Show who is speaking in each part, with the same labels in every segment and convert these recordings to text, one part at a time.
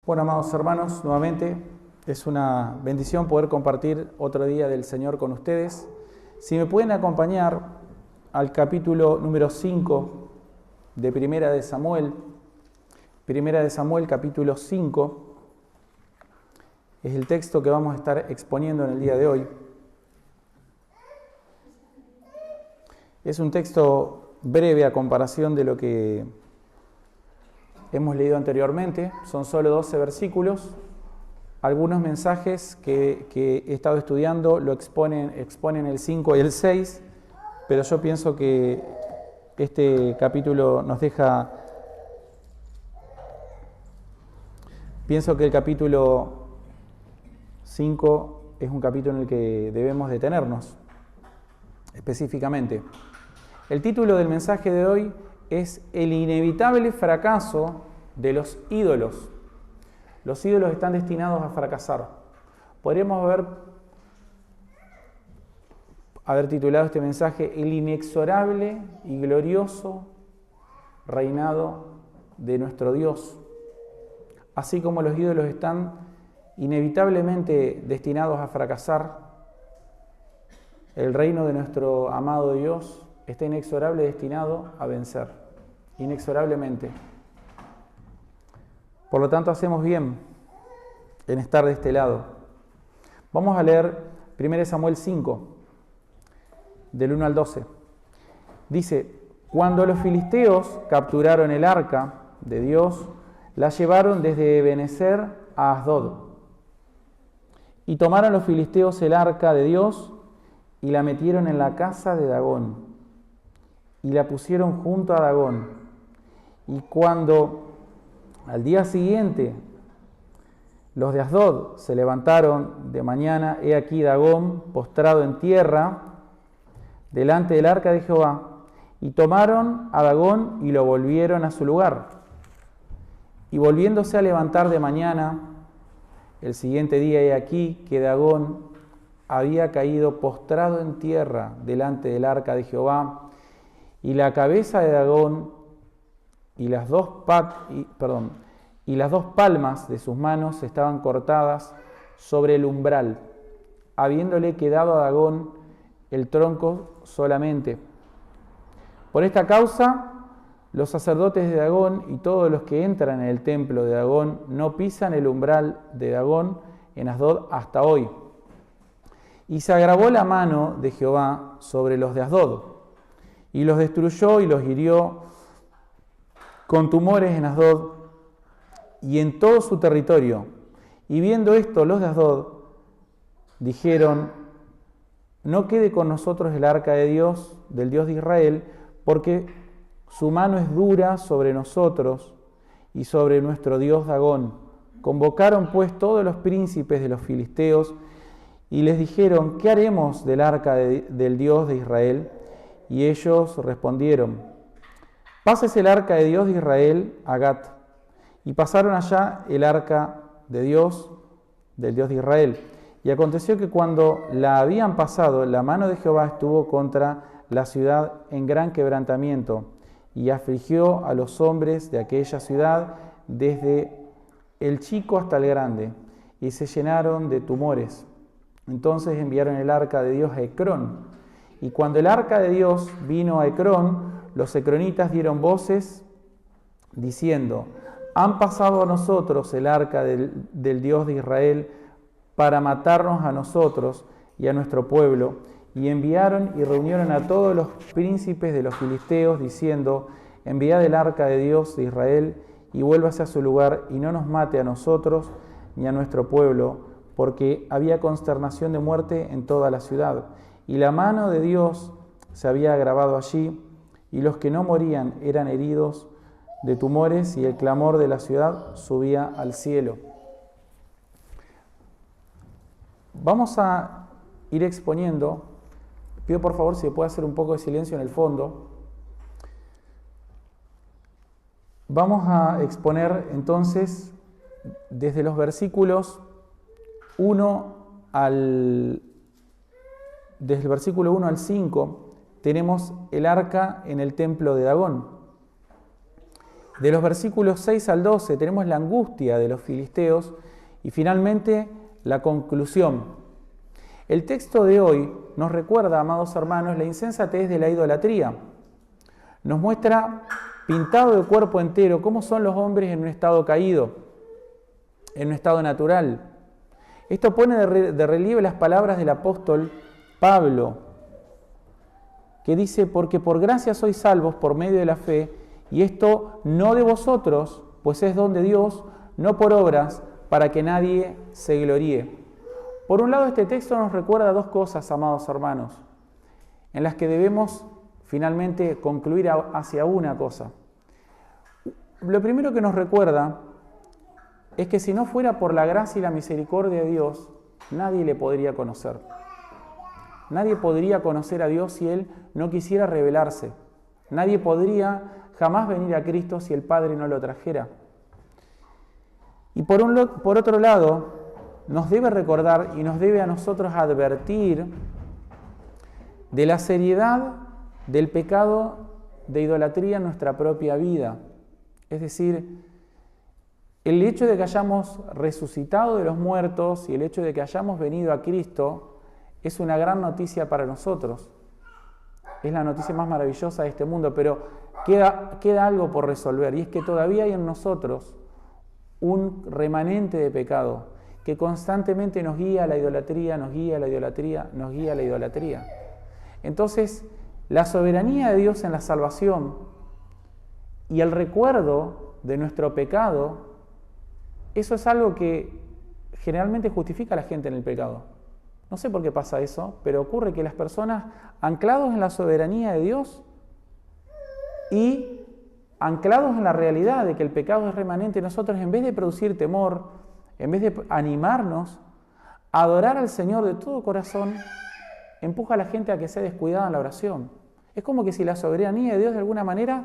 Speaker 1: Bueno, amados hermanos, nuevamente es una bendición poder compartir otro día del Señor con ustedes. Si me pueden acompañar al capítulo número 5 de Primera de Samuel. Primera de Samuel, capítulo 5, es el texto que vamos a estar exponiendo en el día de hoy. Es un texto breve a comparación de lo que hemos leído anteriormente. Son solo 12 versículos. Algunos mensajes que he estado estudiando lo exponen el 5 y el 6, pero yo pienso que este capítulo nos deja... Pienso que el capítulo 5 es un capítulo en el que debemos detenernos específicamente. El título del mensaje de hoy es El inevitable fracaso de los ídolos. Los ídolos están destinados a fracasar. Podríamos haber titulado este mensaje El inexorable y glorioso reinado de nuestro Dios. Así como los ídolos están inevitablemente destinados a fracasar, el reino de nuestro amado Dios está inexorable destinado a vencer, inexorablemente. Por lo tanto, hacemos bien en estar de este lado. Vamos a leer 1 Samuel 5, del 1 al 12. Dice: Cuando los filisteos capturaron el arca de Dios, la llevaron desde Ebenezer a Asdod. Y tomaron los filisteos el arca de Dios y la metieron en la casa de Dagón. Y la pusieron junto a Dagón. Y cuando al día siguiente los de Asdod se levantaron de mañana, he aquí Dagón postrado en tierra delante del arca de Jehová. Y tomaron a Dagón y lo volvieron a su lugar. Y volviéndose a levantar de mañana, el siguiente día, he aquí que Dagón había caído postrado en tierra delante del arca de Jehová, y la cabeza de Dagón y las dos palmas de sus manos estaban cortadas sobre el umbral, habiéndole quedado a Dagón el tronco solamente. Por esta causa, los sacerdotes de Dagón y todos los que entran en el templo de Dagón no pisan el umbral de Dagón en Asdod hasta hoy. Y se agravó la mano de Jehová sobre los de Asdod, y los destruyó y los hirió con tumores en Asdod y en todo su territorio. Y viendo esto, los de Asdod dijeron: no quede con nosotros el arca de Dios, del Dios de Israel, porque su mano es dura sobre nosotros y sobre nuestro Dios Dagón. Convocaron pues todos los príncipes de los filisteos y les dijeron: ¿qué haremos del arca del Dios de Israel? Y ellos respondieron: pásese el arca de Dios de Israel a Gat. Y pasaron allá el arca de Dios, del Dios de Israel. Y aconteció que cuando la habían pasado, la mano de Jehová estuvo contra la ciudad en gran quebrantamiento, y afligió a los hombres de aquella ciudad, desde el chico hasta el grande, y se llenaron de tumores. Entonces enviaron el arca de Dios a Ecrón. Y cuando el arca de Dios vino a Ecrón, los ecronitas dieron voces diciendo: han pasado a nosotros el arca del Dios de Israel para matarnos a nosotros y a nuestro pueblo. Y enviaron y reunieron a todos los príncipes de los filisteos, diciendo: enviad el arca de Dios de Israel y vuélvase a su lugar, y no nos mate a nosotros ni a nuestro pueblo, porque había consternación de muerte en toda la ciudad. Y la mano de Dios se había agravado allí, y los que no morían eran heridos de tumores, y el clamor de la ciudad subía al cielo. Vamos a ir exponiendo. Pido por favor si puede hacer un poco de silencio en el fondo. Vamos a exponer entonces desde los versículos 1 desde el versículo 1 al 5 tenemos el arca en el templo de Dagón. De los versículos 6 al 12 tenemos la angustia de los filisteos y finalmente la conclusión. El texto de hoy nos recuerda, amados hermanos, la insensatez de la idolatría. Nos muestra pintado de cuerpo entero cómo son los hombres en un estado caído, en un estado natural. Esto pone de relieve las palabras del apóstol Pablo, que dice: porque por gracia sois salvos por medio de la fe, y esto no de vosotros, pues es don de Dios, no por obras, para que nadie se gloríe. Por un lado, este texto nos recuerda dos cosas, amados hermanos, en las que debemos finalmente concluir hacia una cosa. Lo primero que nos recuerda es que si no fuera por la gracia y la misericordia de Dios, nadie le podría conocer. Nadie podría conocer a Dios si Él no quisiera revelarse. Nadie podría jamás venir a Cristo si el Padre no lo trajera. Y por otro lado, nos debe recordar y nos debe a nosotros advertir de la seriedad del pecado de idolatría en nuestra propia vida. Es decir, el hecho de que hayamos resucitado de los muertos y el hecho de que hayamos venido a Cristo es una gran noticia para nosotros. Es la noticia más maravillosa de este mundo, pero queda algo por resolver, y es que todavía hay en nosotros un remanente de pecado que constantemente nos guía a la idolatría, nos guía a la idolatría, nos guía a la idolatría. Entonces, la soberanía de Dios en la salvación y el recuerdo de nuestro pecado, eso es algo que generalmente justifica a la gente en el pecado. No sé por qué pasa eso, pero ocurre que las personas, anclados en la soberanía de Dios y anclados en la realidad de que el pecado es remanente, nosotros, en vez de producir temor, en vez de animarnos a adorar al Señor de todo corazón, empuja a la gente a que sea descuidada en la oración. Es como que si la soberanía de Dios, de alguna manera,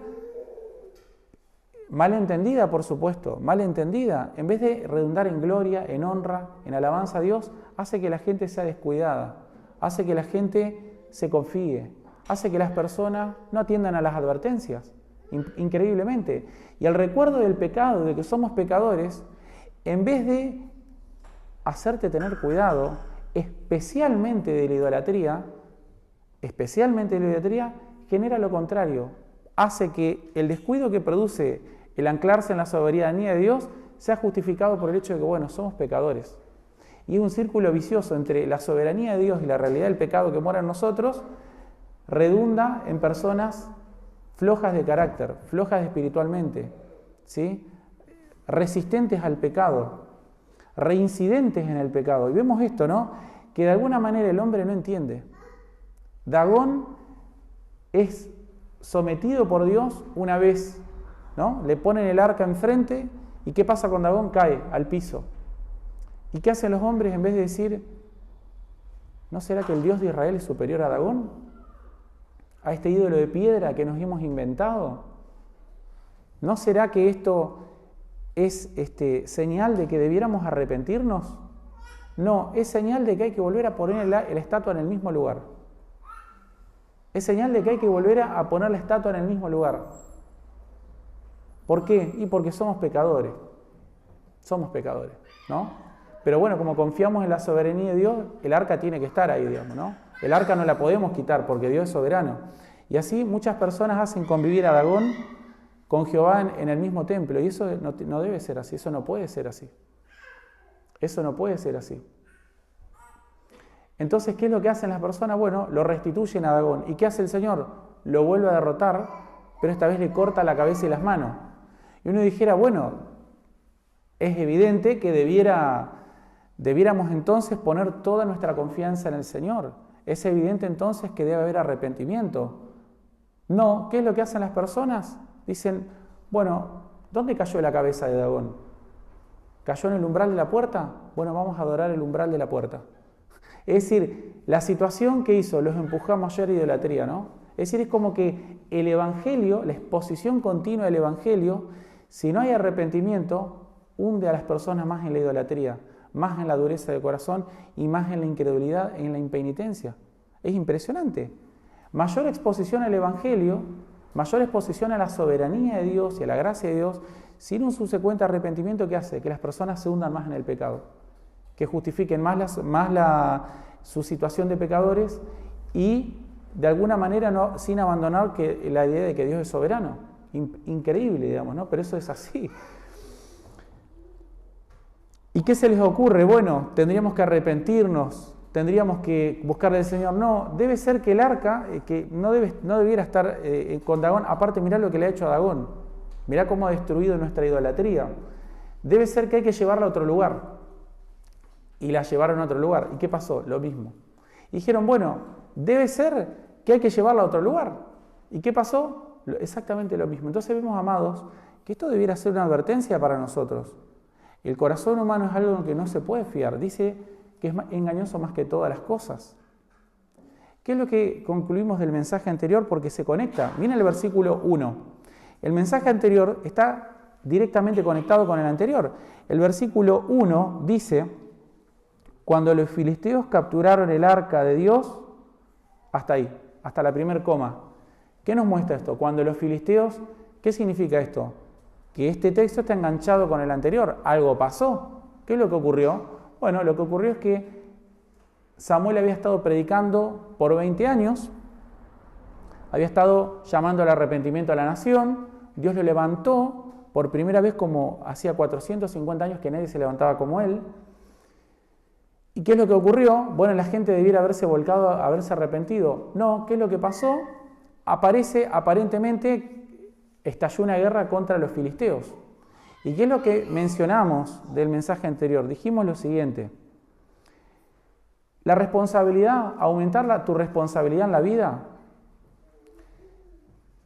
Speaker 1: mal entendida, por supuesto, mal entendida, en vez de redundar en gloria, en honra, en alabanza a Dios, hace que la gente sea descuidada, hace que la gente se confíe, hace que las personas no atiendan a las advertencias, increíblemente. Y el recuerdo del pecado, de que somos pecadores, en vez de hacerte tener cuidado, especialmente de la idolatría, genera lo contrario. Hace que el descuido que produce el anclarse en la soberanía de Dios sea justificado por el hecho de que, bueno, somos pecadores. Y es un círculo vicioso entre la soberanía de Dios y la realidad del pecado que mora en nosotros, redunda en personas flojas de carácter, flojas espiritualmente, ¿sí? Resistentes al pecado, reincidentes en el pecado. Y vemos esto, ¿no? Que de alguna manera el hombre no entiende. Dagón es sometido por Dios una vez, ¿no? Le ponen el arca enfrente, ¿y qué pasa con Dagón? Cae al piso. ¿Y qué hacen los hombres en vez de decir: ¿no será que el Dios de Israel es superior a Dagón? ¿A este ídolo de piedra que nos hemos inventado? ¿No será que esto es señal de que debiéramos arrepentirnos? No, es señal de que hay que volver a poner la estatua en el mismo lugar. Es señal de que hay que volver a poner la estatua en el mismo lugar. ¿Por qué? Y porque somos pecadores. Somos pecadores, ¿no? Pero bueno, como confiamos en la soberanía de Dios, el arca tiene que estar ahí, digamos, ¿no? El arca no la podemos quitar porque Dios es soberano. Y así muchas personas hacen convivir a Dagón con Jehová en el mismo templo. Y eso no debe ser así, eso no puede ser así. Eso no puede ser así. Entonces, ¿qué es lo que hacen las personas? Bueno, lo restituyen a Dagón. ¿Y qué hace el Señor? Lo vuelve a derrotar, pero esta vez le corta la cabeza y las manos. Y uno dijera, bueno, es evidente que debiéramos entonces poner toda nuestra confianza en el Señor. Es evidente entonces que debe haber arrepentimiento. No, ¿qué es lo que hacen las personas? Dicen, bueno, ¿dónde cayó la cabeza de Dagón? ¿Cayó en el umbral de la puerta? Bueno, vamos a adorar el umbral de la puerta. Es decir, la situación que hizo los empujó a mayor idolatría, ¿no? Es decir, es como que el Evangelio, la exposición continua del Evangelio, si no hay arrepentimiento, hunde a las personas más en la idolatría, más en la dureza del corazón y más en la incredulidad, en la impenitencia. Es impresionante. Mayor exposición al Evangelio, mayor exposición a la soberanía de Dios y a la gracia de Dios, sin un subsecuente arrepentimiento que hace que las personas se hundan más en el pecado, que justifiquen más su situación de pecadores y de alguna manera sin abandonar la idea de que Dios es soberano. Increíble, digamos, ¿no? Pero eso es así. ¿Y qué se les ocurre? Bueno, tendríamos que arrepentirnos, tendríamos que buscarle al Señor. No, debe ser que el arca, que no debiera estar con Dagón. Aparte, mirá lo que le ha hecho a Dagón. Mirá cómo ha destruido nuestra idolatría. Debe ser que hay que llevarla a otro lugar. Y la llevaron a otro lugar. ¿Y qué pasó? Lo mismo. Y dijeron, bueno, debe ser que hay que llevarla a otro lugar. ¿Y qué pasó? Exactamente lo mismo. Entonces vemos, amados, que esto debiera ser una advertencia para nosotros. El corazón humano es algo en que no se puede fiar. Dice que es engañoso más que todas las cosas. ¿Qué es lo que concluimos del mensaje anterior? Porque se conecta. Viene el versículo 1. El mensaje anterior está directamente conectado con el anterior. El versículo 1 dice, cuando los filisteos capturaron el arca de Dios, hasta ahí, hasta la primer coma. ¿Qué nos muestra esto? Cuando los filisteos, ¿qué significa esto? Que este texto está enganchado con el anterior. Algo pasó. ¿Qué es lo que ocurrió? Bueno, lo que ocurrió es que Samuel había estado predicando por 20 años, había estado llamando al arrepentimiento a la nación, Dios lo levantó por primera vez como hacía 450 años que nadie se levantaba como él. ¿Y qué es lo que ocurrió? Bueno, la gente debiera haberse volcado, haberse arrepentido. No, ¿qué es lo que pasó? Aparentemente, estalló una guerra contra los filisteos. ¿Y qué es lo que mencionamos del mensaje anterior? Dijimos lo siguiente. La responsabilidad, aumentar tu responsabilidad en la vida,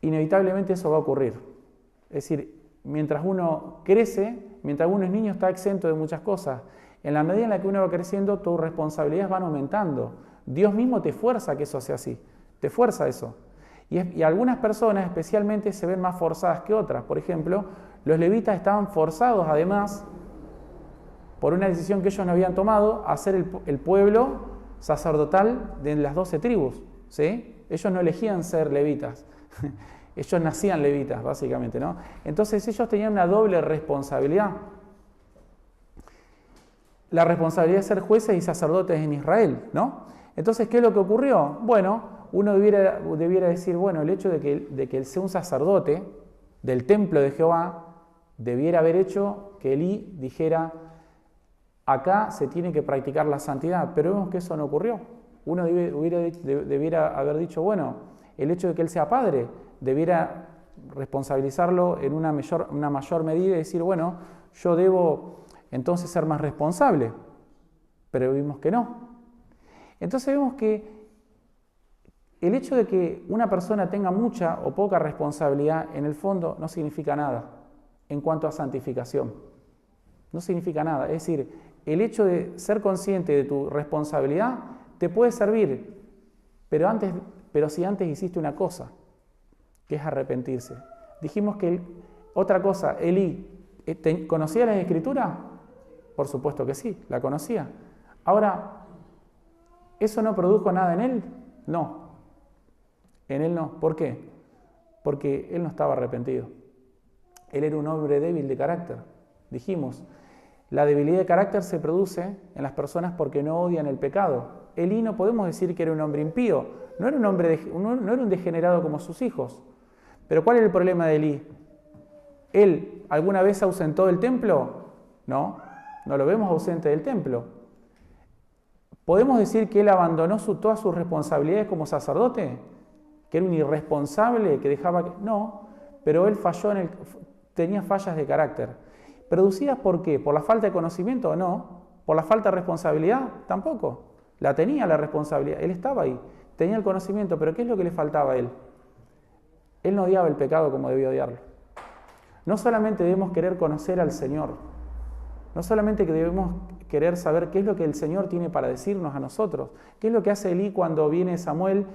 Speaker 1: inevitablemente eso va a ocurrir. Es decir, mientras uno crece, mientras uno es niño, está exento de muchas cosas. En la medida en la que uno va creciendo, tus responsabilidades van aumentando. Dios mismo te fuerza a que eso sea así. Te fuerza eso. Y algunas personas especialmente se ven más forzadas que otras. Por ejemplo, los levitas estaban forzados, además, por una decisión que ellos no habían tomado, a ser el pueblo sacerdotal de las 12 tribus. ¿Sí? Ellos no elegían ser levitas. Ellos nacían levitas, básicamente, ¿no? Entonces ellos tenían una doble responsabilidad. La responsabilidad de ser jueces y sacerdotes en Israel, ¿no? Entonces, ¿qué es lo que ocurrió? Bueno, uno debiera decir, bueno, el hecho de que él sea un sacerdote del templo de Jehová debiera haber hecho que Elí dijera, acá se tiene que practicar la santidad, pero vemos que eso no ocurrió. Uno debiera haber dicho, bueno, el hecho de que él sea padre debiera responsabilizarlo en una mayor medida y decir, bueno, yo debo entonces ser más responsable, pero vimos que no. Entonces vemos que el hecho de que una persona tenga mucha o poca responsabilidad, en el fondo no significa nada en cuanto a santificación. No significa nada. Es decir, el hecho de ser consciente de tu responsabilidad te puede servir, pero si antes hiciste una cosa, que es arrepentirse. Dijimos que otra cosa, Elí, ¿conocía las Escrituras? Por supuesto que sí, la conocía. Ahora, ¿eso no produjo nada en él? No. En él no. ¿Por qué? Porque él no estaba arrepentido. Él era un hombre débil de carácter. Dijimos, la debilidad de carácter se produce en las personas porque no odian el pecado. Elí no podemos decir que era un hombre impío. No era un degenerado como sus hijos. Pero ¿cuál era el problema de Elí? ¿Él alguna vez se ausentó del templo? No. No lo vemos ausente del templo. ¿Podemos decir que él abandonó todas sus responsabilidades como sacerdote? ¿Que era un irresponsable que dejaba? No, pero él tenía fallas de carácter. ¿Producidas por qué? ¿Por la falta de conocimiento? No. ¿Por la falta de responsabilidad? Tampoco. La tenía la responsabilidad, él estaba ahí, tenía el conocimiento, pero ¿qué es lo que le faltaba a él? Él no odiaba el pecado como debía odiarlo. No solamente debemos querer conocer al Señor, no solamente que debemos querer saber qué es lo que el Señor tiene para decirnos a nosotros, qué es lo que hace Elí cuando viene Samuel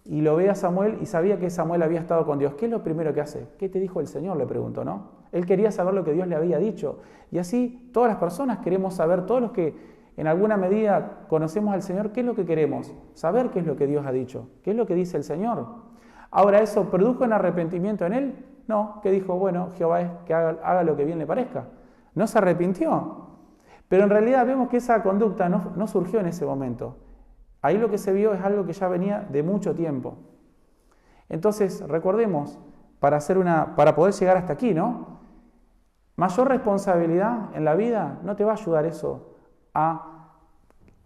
Speaker 1: y lo ve a Samuel y sabía que Samuel había estado con Dios. ¿Qué es lo primero que hace? ¿Qué te dijo el Señor? Le preguntó, ¿no? Él quería saber lo que Dios le había dicho. Y así todas las personas queremos saber, todos los que en alguna medida conocemos al Señor, ¿qué es lo que queremos? Saber qué es lo que Dios ha dicho, qué es lo que dice el Señor. Ahora, ¿eso produjo un arrepentimiento en él? No, que dijo, bueno, Jehová es que haga lo que bien le parezca. No se arrepintió. Pero en realidad vemos que esa conducta no surgió en ese momento. Ahí lo que se vio es algo que ya venía de mucho tiempo. Entonces, recordemos, para poder llegar hasta aquí, ¿no? Mayor responsabilidad en la vida no te va a ayudar eso a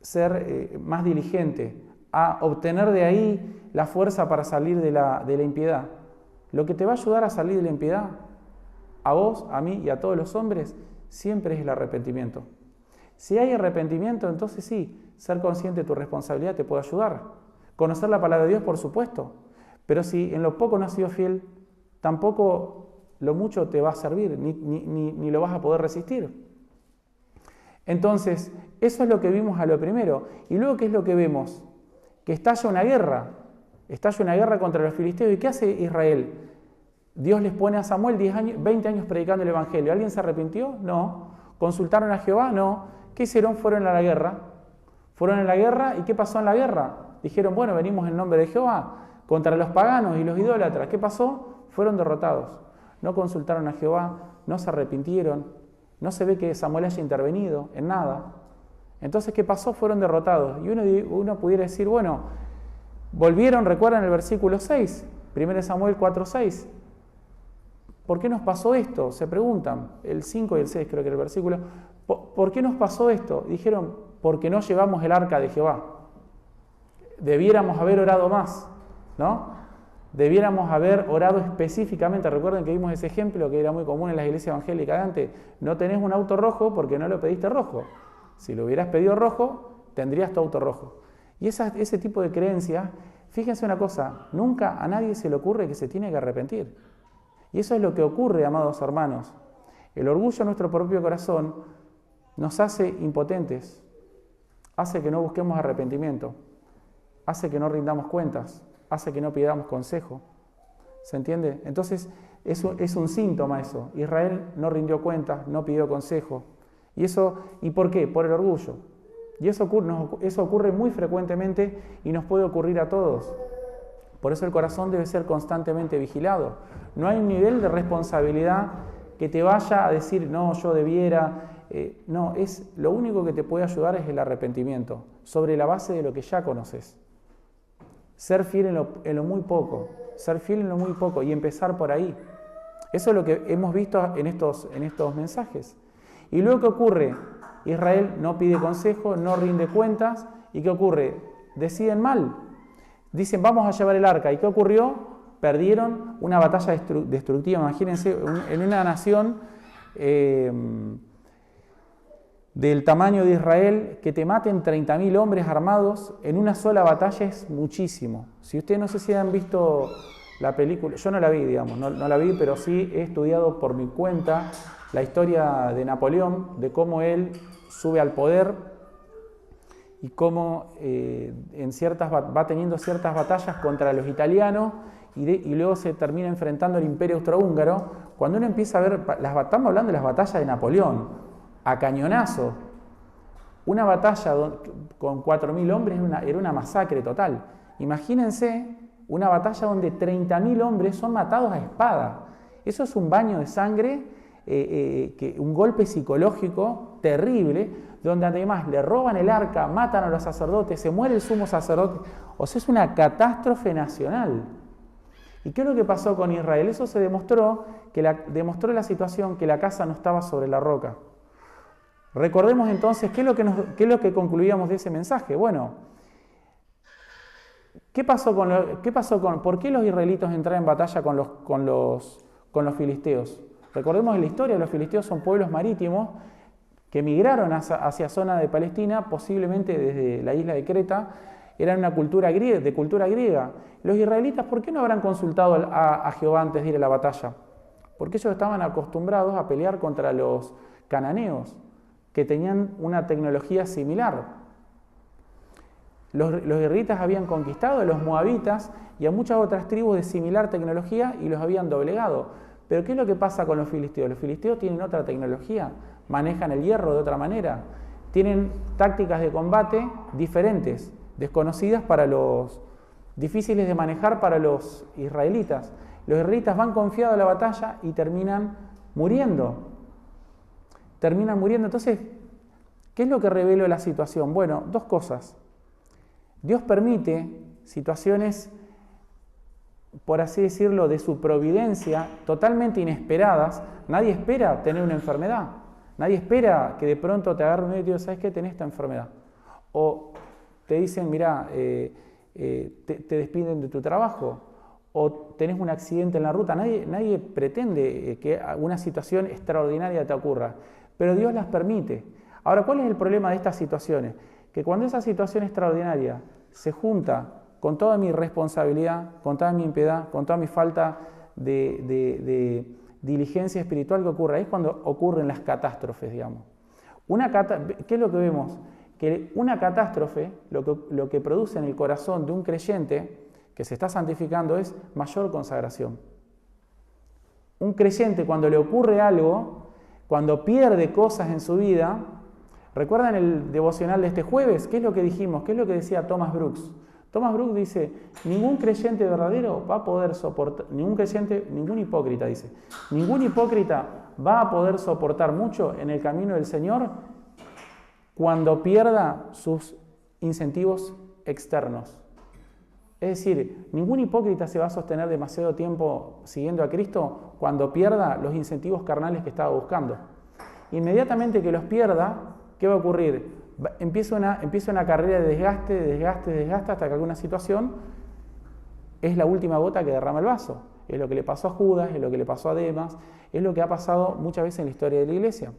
Speaker 1: ser más diligente, a obtener de ahí la fuerza para salir de la impiedad. Lo que te va a ayudar a salir de la impiedad, a vos, a mí y a todos los hombres, siempre es el arrepentimiento. Si hay arrepentimiento, entonces sí, ser consciente de tu responsabilidad te puede ayudar. Conocer la palabra de Dios, por supuesto, pero si en lo poco no has sido fiel, tampoco lo mucho te va a servir, ni lo vas a poder resistir. Entonces, eso es lo que vimos a lo primero. Y luego, ¿qué es lo que vemos? Que estalla una guerra contra los filisteos. ¿Y qué hace Israel? Dios les pone a Samuel 20 años predicando el Evangelio. ¿Alguien se arrepintió? No. ¿Consultaron a Jehová? No. ¿Qué hicieron? Fueron a la guerra. Fueron a la guerra, ¿y qué pasó en la guerra? Dijeron, bueno, venimos en nombre de Jehová contra los paganos y los idólatras. ¿Qué pasó? Fueron derrotados. No consultaron a Jehová, no se arrepintieron, no se ve que Samuel haya intervenido en nada. Entonces, ¿qué pasó? Fueron derrotados. Y uno pudiera decir, bueno, volvieron, recuerdan el versículo 6, 1 Samuel 4:6. ¿Por qué nos pasó esto? Se preguntan, el 5 y el 6 creo que era el versículo. ¿Por qué nos pasó esto? Dijeron, porque no llevamos el arca de Jehová. Debiéramos haber orado más, ¿no? Debiéramos haber orado específicamente. Recuerden que vimos ese ejemplo que era muy común en las iglesias evangélicas de antes. No tenés un auto rojo porque no lo pediste rojo. Si lo hubieras pedido rojo, tendrías tu auto rojo. Y ese tipo de creencias, fíjense una cosa, nunca a nadie se le ocurre que se tiene que arrepentir. Y eso es lo que ocurre, amados hermanos. El orgullo en nuestro propio corazón nos hace impotentes, hace que no busquemos arrepentimiento, hace que no rindamos cuentas, hace que no pidamos consejo. ¿Se entiende? Entonces es un síntoma eso. Israel no rindió cuentas, no pidió consejo. ¿Y por qué? Por el orgullo. Y eso ocurre muy frecuentemente y nos puede ocurrir a todos. Por eso el corazón debe ser constantemente vigilado. No hay un nivel de responsabilidad que te vaya a decir, no, yo debiera. No, lo único que te puede ayudar es el arrepentimiento, sobre la base de lo que ya conoces. Ser fiel en lo muy poco, y empezar por ahí. Eso es lo que hemos visto en estos mensajes. Y luego, ¿qué ocurre? Israel no pide consejo, no rinde cuentas, ¿y qué ocurre? Deciden mal. Dicen, vamos a llevar el arca. ¿Y qué ocurrió? Perdieron una batalla destructiva. Imagínense, en una nación del tamaño de Israel, que te maten 30.000 hombres armados en una sola batalla es muchísimo. Si ustedes no sé si han visto la película, yo no la vi, digamos, no la vi, pero sí he estudiado por mi cuenta la historia de Napoleón, de cómo él sube al poder y cómo va teniendo ciertas batallas contra los italianos y luego se termina enfrentando al Imperio Austrohúngaro. Cuando uno empieza a ver, estamos hablando de las batallas de Napoleón, a cañonazo. Una batalla con 4.000 hombres era una masacre total. Imagínense una batalla donde 30.000 hombres son matados a espada. Eso es un baño de sangre, un golpe psicológico terrible, donde además le roban el arca, matan a los sacerdotes, se muere el sumo sacerdote. O sea, es una catástrofe nacional. ¿Y qué es lo que pasó con Israel? Eso se demostró la situación que la casa no estaba sobre la roca. Recordemos entonces qué es lo que concluíamos de ese mensaje. Bueno, ¿por qué los israelitas entraron en batalla con los filisteos? Recordemos la historia, los filisteos son pueblos marítimos que migraron hacia zona de Palestina, posiblemente desde la isla de Creta, eran de cultura griega. Los israelitas, ¿por qué no habrán consultado a Jehová antes de ir a la batalla? Porque ellos estaban acostumbrados a pelear contra los cananeos, que tenían una tecnología similar. Los israelitas habían conquistado a los moabitas y a muchas otras tribus de similar tecnología y los habían doblegado. Pero ¿qué es lo que pasa con los filisteos? Los filisteos tienen otra tecnología, manejan el hierro de otra manera, tienen tácticas de combate diferentes, desconocidas para los difíciles de manejar para los israelitas. Los israelitas van confiados a la batalla y terminan muriendo. Entonces, ¿qué es lo que reveló la situación? Bueno, dos cosas. Dios permite situaciones, por así decirlo, de su providencia, totalmente inesperadas. Nadie espera tener una enfermedad. Nadie espera que de pronto te agarre un médico y diga, ¿sabes qué? Tenés esta enfermedad. O te dicen, mirá, te despiden de tu trabajo. O tenés un accidente en la ruta. Nadie pretende que una situación extraordinaria te ocurra. Pero Dios las permite. Ahora, ¿cuál es el problema de estas situaciones? Que cuando esa situación extraordinaria se junta con toda mi irresponsabilidad, con toda mi impiedad, con toda mi falta de diligencia espiritual que ocurre, ahí es cuando ocurren las catástrofes, digamos. ¿Qué es lo que vemos? Que una catástrofe, lo que produce en el corazón de un creyente que se está santificando es mayor consagración. Un creyente, cuando le ocurre algo, cuando pierde cosas en su vida, ¿recuerdan el devocional de este jueves? ¿Qué es lo que dijimos? ¿Qué es lo que decía Thomas Brooks? Thomas Brooks dice, ningún creyente verdadero va a poder soportar, ningún hipócrita dice, ningún hipócrita va a poder soportar mucho en el camino del Señor cuando pierda sus incentivos externos. Es decir, ningún hipócrita se va a sostener demasiado tiempo siguiendo a Cristo cuando pierda los incentivos carnales que estaba buscando. Inmediatamente que los pierda, ¿qué va a ocurrir? Empieza una carrera de desgaste, hasta que alguna situación es la última gota que derrama el vaso. Es lo que le pasó a Judas, es lo que le pasó a Demas, es lo que ha pasado muchas veces en la historia de la iglesia.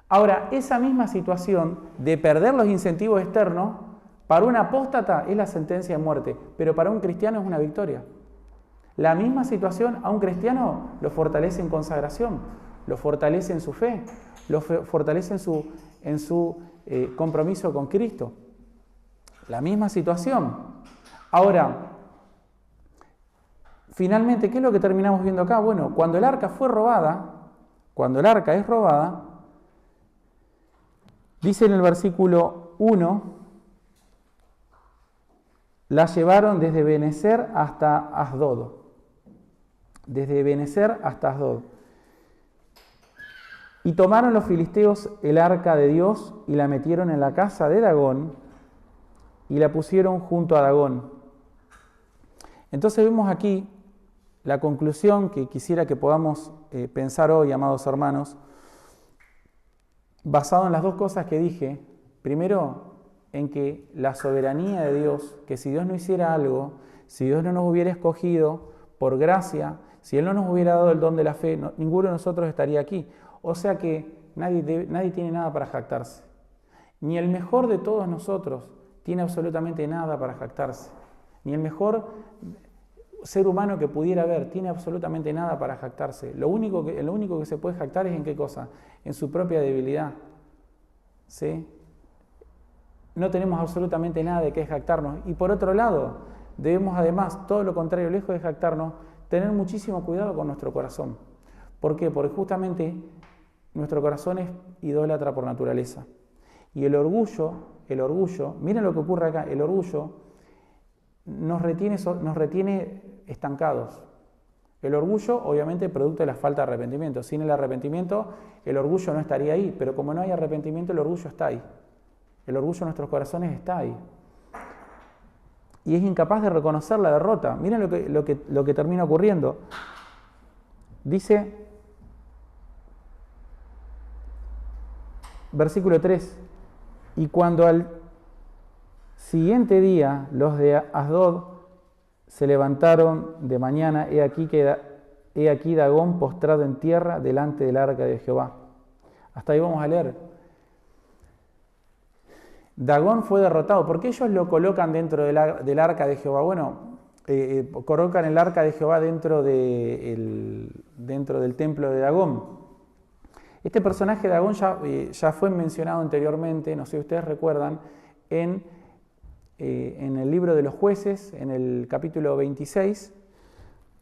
Speaker 1: Ahora, esa misma situación de perder los incentivos externos, para un apóstata es la sentencia de muerte, pero para un cristiano es una victoria. La misma situación a un cristiano lo fortalece en consagración, lo fortalece en su fe, lo fortalece en su compromiso con Cristo. La misma situación. Ahora, finalmente, ¿qué es lo que terminamos viendo acá? Bueno, cuando el arca es robada, dice en el versículo 1, la llevaron desde Ebenezer hasta Asdod. Desde Ebenezer hasta Asdod. Y tomaron los filisteos el arca de Dios y la metieron en la casa de Dagón y la pusieron junto a Dagón. Entonces vemos aquí la conclusión que quisiera que podamos pensar hoy, amados hermanos, basado en las dos cosas que dije. Primero, en que la soberanía de Dios, que si Dios no hiciera algo, si Dios no nos hubiera escogido por gracia, si Él no nos hubiera dado el don de la fe, ninguno de nosotros estaría aquí. O sea que nadie tiene nada para jactarse. Ni el mejor de todos nosotros tiene absolutamente nada para jactarse. Ni el mejor ser humano que pudiera haber tiene absolutamente nada para jactarse. Lo único que se puede jactar es en qué cosa, en su propia debilidad. ¿Sí? No tenemos absolutamente nada de qué jactarnos. Y por otro lado, debemos además, todo lo contrario, lejos de jactarnos, tener muchísimo cuidado con nuestro corazón. ¿Por qué? Porque justamente nuestro corazón es idólatra por naturaleza. Y el orgullo, miren lo que ocurre acá, el orgullo nos retiene estancados. El orgullo, obviamente, producto de la falta de arrepentimiento. Sin el arrepentimiento, el orgullo no estaría ahí, pero como no hay arrepentimiento, el orgullo está ahí. El orgullo en nuestros corazones está ahí. Y es incapaz de reconocer la derrota. Miren lo que termina ocurriendo. Dice, versículo 3, y cuando al siguiente día los de Asdod se levantaron de mañana, he aquí Dagón postrado en tierra delante del arca de Jehová. Hasta ahí vamos a leer. Dagón fue derrotado. ¿Por qué ellos lo colocan dentro del arca de Jehová? Bueno, colocan el arca de Jehová dentro del templo de Dagón. Este personaje de Dagón ya fue mencionado anteriormente, no sé si ustedes recuerdan, en el libro de los jueces, en el capítulo 26.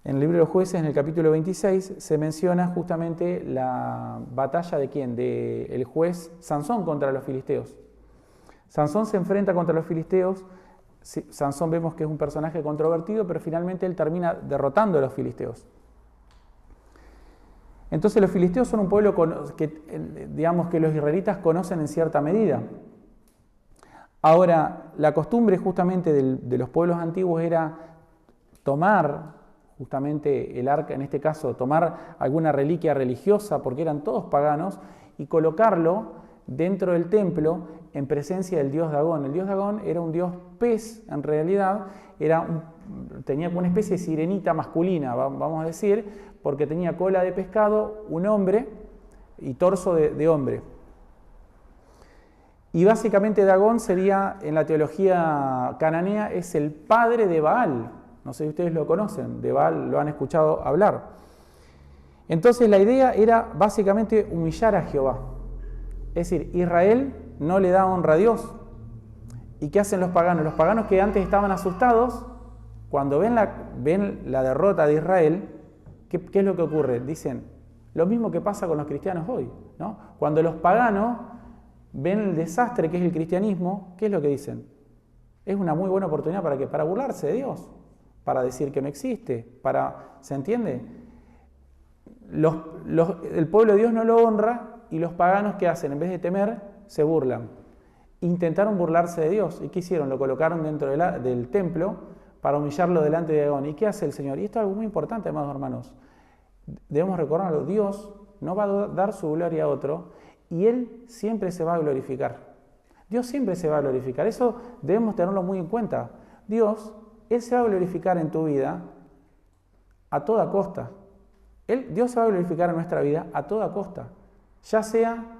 Speaker 1: En el libro de los jueces, en el capítulo 26, se menciona justamente la batalla de ¿quién? Del juez Sansón contra los filisteos. Sansón se enfrenta contra los filisteos Sansón vemos que es un personaje controvertido, pero finalmente él termina derrotando a los filisteos. Entonces los filisteos son un pueblo que, digamos, que los israelitas conocen en cierta medida. Ahora, la costumbre justamente de los pueblos antiguos era tomar justamente el arca, en este caso, tomar alguna reliquia religiosa, porque eran todos paganos, y colocarlo dentro del templo en presencia del dios Dagón. El dios Dagón era un dios pez, en realidad, tenía una especie de sirenita masculina, vamos a decir, porque tenía cola de pescado, un hombre y torso de hombre. Y básicamente Dagón sería, en la teología cananea, es el padre de Baal. No sé si ustedes lo conocen, de Baal lo han escuchado hablar. Entonces la idea era básicamente humillar a Jehová. Es decir, Israel no le da honra a Dios. ¿Y qué hacen los paganos? Los paganos que antes estaban asustados, cuando ven la derrota de Israel, ¿qué es lo que ocurre? Dicen, lo mismo que pasa con los cristianos hoy, ¿no? Cuando los paganos ven el desastre que es el cristianismo, ¿qué es lo que dicen? Es una muy buena oportunidad para ¿qué? Para burlarse de Dios, para decir que no existe, ¿se entiende? El pueblo de Dios no lo honra y los paganos, ¿qué hacen? En vez de temer, se burlan. Intentaron burlarse de Dios. ¿Y qué hicieron? Lo colocaron dentro del templo para humillarlo delante de Dagón. ¿Y qué hace el Señor? Y esto es algo muy importante, amados hermanos. Debemos recordarlo. Dios no va a dar su gloria a otro y Él siempre se va a glorificar. Dios siempre se va a glorificar. Eso debemos tenerlo muy en cuenta. Él se va a glorificar en tu vida a toda costa. Dios se va a glorificar en nuestra vida a toda costa. Ya sea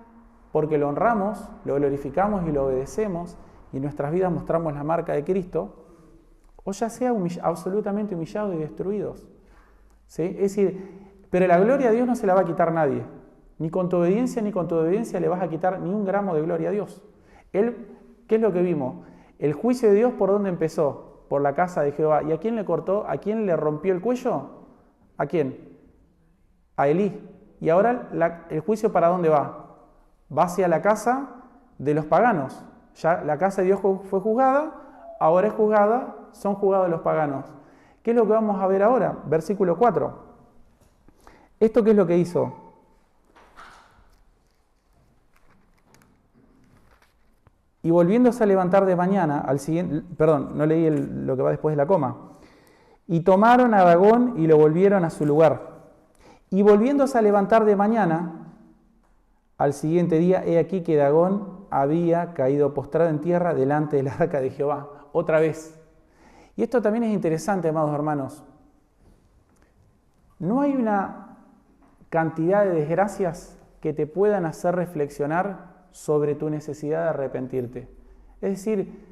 Speaker 1: porque lo honramos, lo glorificamos y lo obedecemos y en nuestras vidas mostramos la marca de Cristo, o ya sea absolutamente humillados y destruidos. ¿Sí? Es decir, pero la gloria a Dios no se la va a quitar nadie. Ni con tu obediencia ni con tu obediencia le vas a quitar ni un gramo de gloria a Dios. ¿Qué es lo que vimos? El juicio de Dios, ¿por dónde empezó? Por la casa de Jehová. ¿Y a quién le cortó? ¿A quién le rompió el cuello? ¿A quién? A Elí. Y ahora el juicio ¿para dónde va? Va hacia la casa de los paganos. Ya la casa de Dios fue juzgada, ahora son juzgados los paganos. ¿Qué es lo que vamos a ver ahora? Versículo 4. ¿Esto qué es lo que hizo? Y volviéndose a levantar de mañana, no leí lo que va después de la coma. Y tomaron a Dagón y lo volvieron a su lugar. Y volviéndose a levantar de mañana, al siguiente día, he aquí que Dagón había caído postrado en tierra delante del arca de Jehová. Otra vez. Y esto también es interesante, amados hermanos. No hay una cantidad de desgracias que te puedan hacer reflexionar sobre tu necesidad de arrepentirte. Es decir,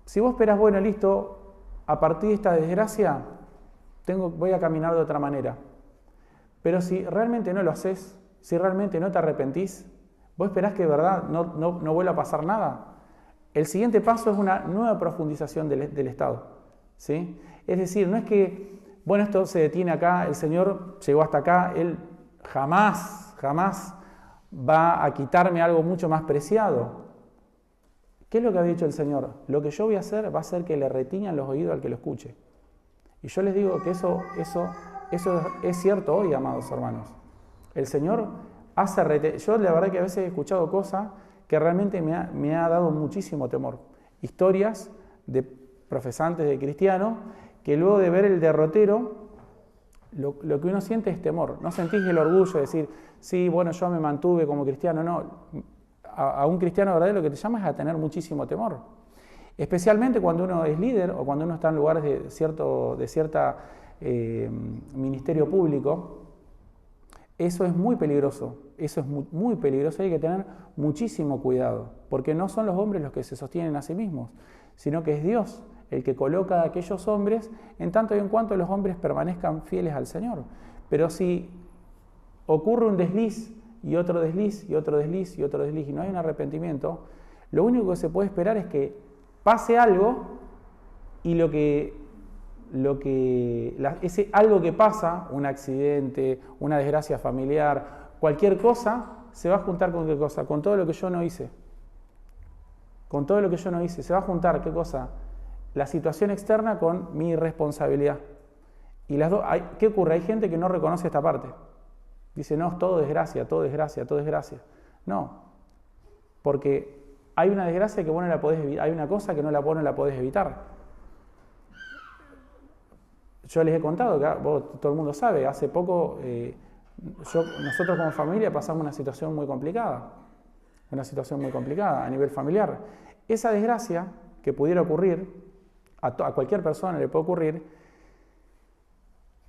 Speaker 1: si vos esperás, bueno, listo, a partir de esta desgracia, voy a caminar de otra manera. Pero si realmente no lo haces, si realmente no te arrepentís, vos esperás que de verdad no vuelva a pasar nada. El siguiente paso es una nueva profundización del estado. ¿Sí? Es decir, no es que, bueno, esto se detiene acá, el Señor llegó hasta acá, Él jamás va a quitarme algo mucho más preciado. ¿Qué es lo que había dicho el Señor? Lo que yo voy a hacer va a ser que le retiñan los oídos al que lo escuche. Y yo les digo que eso es cierto hoy, amados hermanos. El Señor hace yo la verdad que a veces he escuchado cosas que realmente me ha dado muchísimo temor. Historias de profesantes de cristianos que luego de ver el derrotero, lo que uno siente es temor. No sentís el orgullo de decir, sí, bueno, yo me mantuve como cristiano. No, a un cristiano verdadero lo que te llama es a tener muchísimo temor. Especialmente cuando uno es líder o cuando uno está en lugares de cierta ministerio público. Eso es muy peligroso. Eso es muy peligroso. Hay que tener muchísimo cuidado. Porque no son los hombres los que se sostienen a sí mismos, sino que es Dios el que coloca a aquellos hombres en tanto y en cuanto los hombres permanezcan fieles al Señor. Pero si ocurre un desliz y otro desliz y otro desliz y otro desliz y no hay un arrepentimiento, lo único que se puede esperar es que pase algo y ese algo que pasa, un accidente, una desgracia familiar, cualquier cosa, se va a juntar con qué cosa, con todo lo que yo no hice. Con todo lo que yo no hice, se va a juntar, ¿qué cosa? la situación externa con mi responsabilidad. Y las dos, ¿qué ocurre? Hay gente que no reconoce esta parte. Dice, no, todo desgracia, todo desgracia, todo desgracia. No, porque hay una desgracia que vos no la podés evitar, hay una cosa que vos no la podés evitar. Yo les he contado, que todo el mundo sabe, hace poco nosotros como familia pasamos una situación muy complicada a nivel familiar. Esa desgracia que pudiera ocurrir, a cualquier persona le puede ocurrir,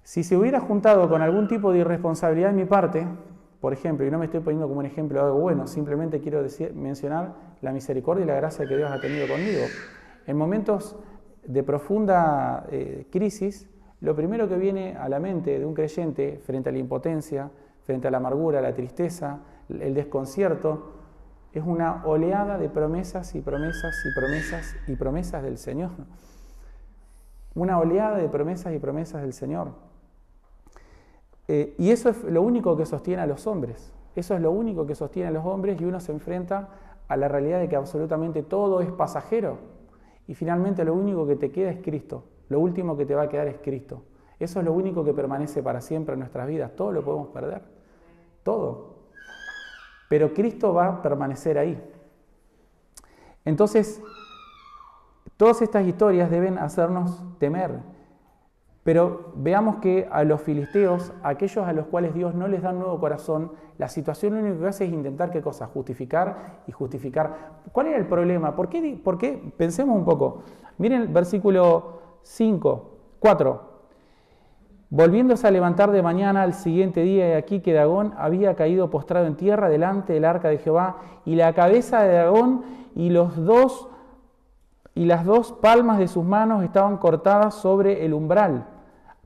Speaker 1: si se hubiera juntado con algún tipo de irresponsabilidad de mi parte, por ejemplo, y no me estoy poniendo como un ejemplo de algo bueno, simplemente quiero mencionar la misericordia y la gracia que Dios ha tenido conmigo. En momentos de profunda crisis, lo primero que viene a la mente de un creyente frente a la impotencia, frente a la amargura, la tristeza, el desconcierto, es una oleada de promesas y promesas y promesas y promesas del Señor. Una oleada de promesas y promesas del Señor. Y eso es lo único que sostiene a los hombres. Eso es lo único que sostiene a los hombres, y uno se enfrenta a la realidad de que absolutamente todo es pasajero. Y finalmente lo único que te queda es Cristo. Lo último que te va a quedar es Cristo. Eso es lo único que permanece para siempre en nuestras vidas. Todo lo podemos perder. Todo. Pero Cristo va a permanecer ahí. Entonces, todas estas historias deben hacernos temer. Pero veamos que a los filisteos, aquellos a los cuales Dios no les da un nuevo corazón, la situación lo único que hace es intentar, ¿qué cosa? Justificar y justificar. ¿Cuál era el problema? ¿Por qué? Pensemos un poco. Miren el versículo 4. Volviéndose a levantar de mañana al siguiente día, he aquí que Dagón había caído postrado en tierra delante del arca de Jehová, y la cabeza de Dagón y las dos palmas de sus manos estaban cortadas sobre el umbral,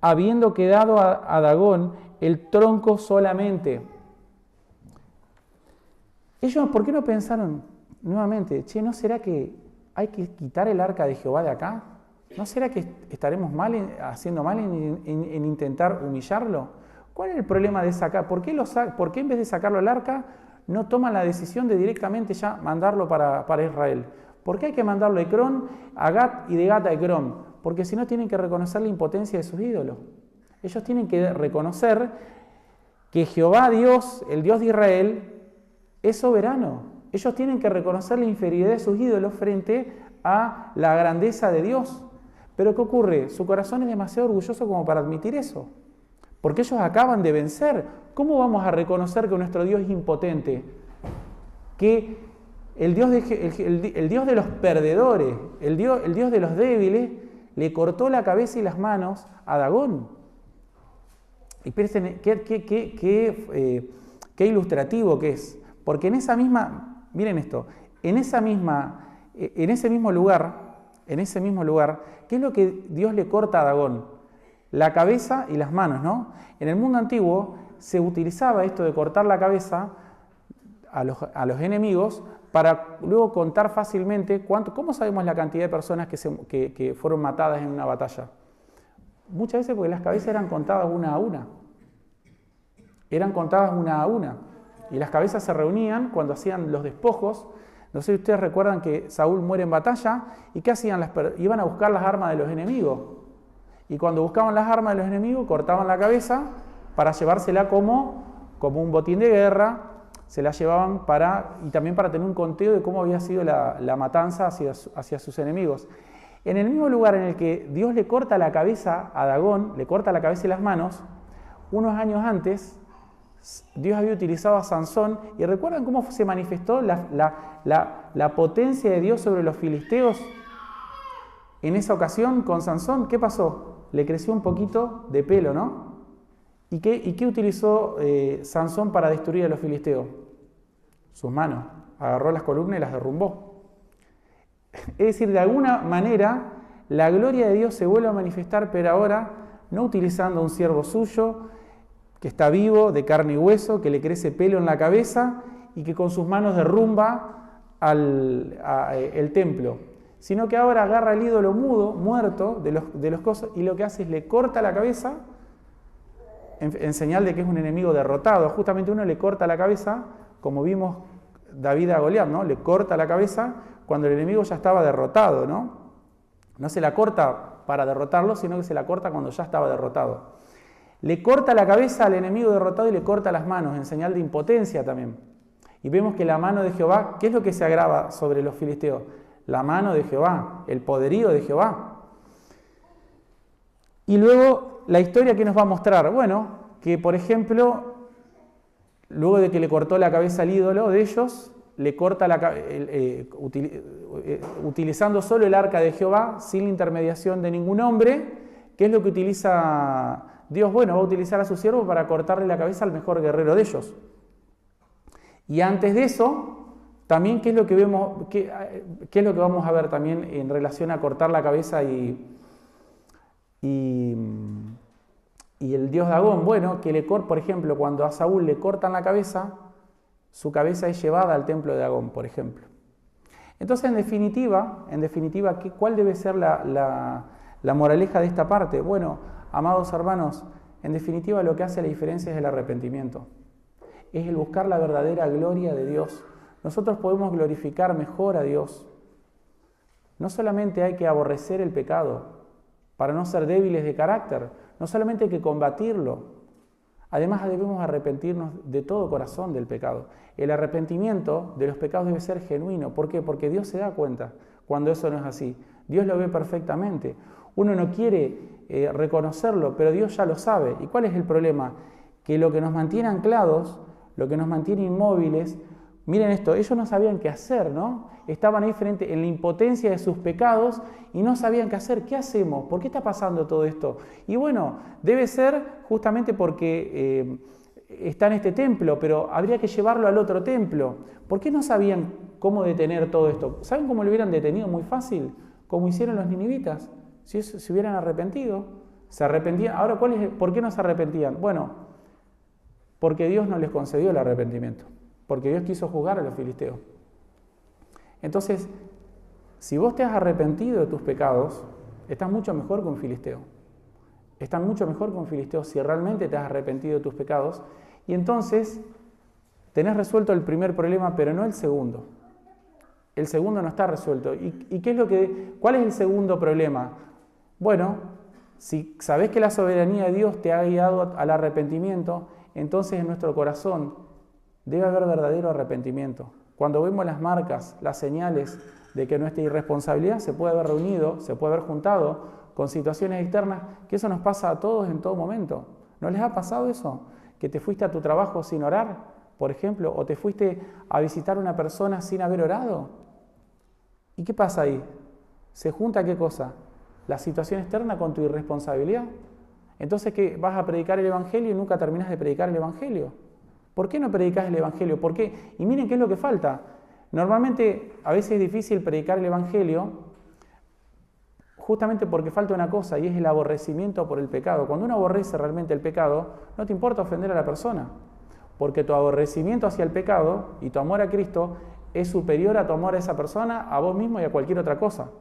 Speaker 1: habiendo quedado a Dagón el tronco solamente. Ellos, ¿por qué no pensaron nuevamente, ¿no será que hay que quitar el arca de Jehová de acá? ¿No será que estaremos haciendo mal en intentar humillarlo? ¿Cuál es el problema de sacar? ¿Por qué en vez de sacarlo al arca no toman la decisión de directamente ya mandarlo para Israel? ¿Por qué hay que mandarlo a Ecrón, a Gat y de Gat a Ecrón? Porque si no tienen que reconocer la impotencia de sus ídolos. Ellos tienen que reconocer que Jehová Dios, el Dios de Israel, es soberano. Ellos tienen que reconocer la inferioridad de sus ídolos frente a la grandeza de Dios. Pero ¿qué ocurre? Su corazón es demasiado orgulloso como para admitir eso. Porque ellos acaban de vencer. ¿Cómo vamos a reconocer que nuestro Dios es impotente? Que el Dios de los perdedores, el Dios de los débiles, le cortó la cabeza y las manos a Dagón. Y piensen qué ilustrativo que es. Porque en esa misma, miren esto, en ese mismo lugar, ¿qué es lo que Dios le corta a Dagón? La cabeza y las manos, ¿no? En el mundo antiguo se utilizaba esto de cortar la cabeza a los enemigos para luego contar fácilmente ¿cómo sabemos la cantidad de personas que fueron matadas en una batalla? Muchas veces porque las cabezas eran contadas una a una. Y las cabezas se reunían cuando hacían los despojos. No sé si ustedes recuerdan que Saúl muere en batalla, y ¿qué hacían? Iban a buscar las armas de los enemigos. Y cuando buscaban las armas de los enemigos, cortaban la cabeza para llevársela como un botín de guerra, se la llevaban y también para tener un conteo de cómo había sido la matanza hacia sus enemigos. En el mismo lugar en el que Dios le corta la cabeza a Dagón, le corta la cabeza y las manos, unos años antes, Dios había utilizado a Sansón, y ¿recuerdan cómo se manifestó la potencia de Dios sobre los filisteos en esa ocasión con Sansón? ¿Qué pasó? Le creció un poquito de pelo, ¿no? ¿Y qué utilizó Sansón para destruir a los filisteos? Sus manos. Agarró las columnas y las derrumbó. Es decir, de alguna manera, la gloria de Dios se vuelve a manifestar, pero ahora no utilizando a un siervo suyo, que está vivo, de carne y hueso, que le crece pelo en la cabeza y que con sus manos derrumba el templo, sino que ahora agarra el ídolo muerto de los cosas, y lo que hace es le corta la cabeza en señal de que es un enemigo derrotado. Justamente uno le corta la cabeza, como vimos David a Goliat, ¿no? Le corta la cabeza cuando el enemigo ya estaba derrotado, ¿no? No se la corta para derrotarlo, sino que se la corta cuando ya estaba derrotado. Le corta la cabeza al enemigo derrotado y le corta las manos, en señal de impotencia también. Y vemos que la mano de Jehová, ¿qué es lo que se agrava sobre los filisteos? La mano de Jehová, el poderío de Jehová. Y luego la historia que nos va a mostrar, bueno, que por ejemplo, luego de que le cortó la cabeza al ídolo de ellos, le corta utilizando solo el arca de Jehová, sin la intermediación de ningún hombre. ¿Qué es lo que utiliza Dios? Bueno, va a utilizar a su siervo para cortarle la cabeza al mejor guerrero de ellos. Y antes de eso, también, ¿qué es lo que vemos? ¿Qué es lo que vamos a ver también en relación a cortar la cabeza y el dios Dagón? Bueno, que por ejemplo, cuando a Saúl le cortan la cabeza, su cabeza es llevada al templo de Dagón, por ejemplo. Entonces, en definitiva, ¿cuál debe ser la moraleja de esta parte? Bueno, amados hermanos, en definitiva lo que hace la diferencia es el arrepentimiento. Es el buscar la verdadera gloria de Dios. Nosotros podemos glorificar mejor a Dios. No solamente hay que aborrecer el pecado para no ser débiles de carácter, no solamente hay que combatirlo, además debemos arrepentirnos de todo corazón del pecado. El arrepentimiento de los pecados debe ser genuino. ¿Por qué? Porque Dios se da cuenta cuando eso no es así. Dios lo ve perfectamente. Uno no quiere reconocerlo, pero Dios ya lo sabe. ¿Y cuál es el problema? Que lo que nos mantiene anclados, lo que nos mantiene inmóviles, miren esto, ellos no sabían qué hacer, ¿no? Estaban ahí frente en la impotencia de sus pecados y no sabían qué hacer. ¿Qué hacemos? ¿Por qué está pasando todo esto? Y bueno, debe ser justamente porque está en este templo, pero habría que llevarlo al otro templo. ¿Por qué no sabían cómo detener todo esto? ¿Saben cómo lo hubieran detenido? Muy fácil, como hicieron los ninivitas. Si se hubieran arrepentido, se arrepentían. Ahora, ¿por qué no se arrepentían? Bueno, porque Dios no les concedió el arrepentimiento, porque Dios quiso juzgar a los filisteos. Entonces, si vos te has arrepentido de tus pecados, estás mucho mejor que un filisteo. Estás mucho mejor que un filisteo si realmente te has arrepentido de tus pecados, y entonces tenés resuelto el primer problema, pero no el segundo. El segundo no está resuelto. ¿Y cuál es el segundo problema? Bueno, si sabés que la soberanía de Dios te ha guiado al arrepentimiento, entonces en nuestro corazón debe haber verdadero arrepentimiento. Cuando vemos las marcas, las señales de que nuestra irresponsabilidad se puede haber reunido, se puede haber juntado con situaciones externas, que eso nos pasa a todos en todo momento. ¿No les ha pasado eso? Que te fuiste a tu trabajo sin orar, por ejemplo, o te fuiste a visitar a una persona sin haber orado. ¿Y qué pasa ahí? ¿Se junta qué cosa? La situación externa con tu irresponsabilidad. Entonces, ¿qué? ¿Vas a predicar el Evangelio y nunca terminas de predicar el Evangelio? ¿Por qué no predicas el Evangelio? ¿Por qué? Y miren qué es lo que falta. Normalmente, a veces es difícil predicar el Evangelio justamente porque falta una cosa, y es el aborrecimiento por el pecado. Cuando uno aborrece realmente el pecado, no te importa ofender a la persona, porque tu aborrecimiento hacia el pecado y tu amor a Cristo es superior a tu amor a esa persona, a vos mismo y a cualquier otra cosa.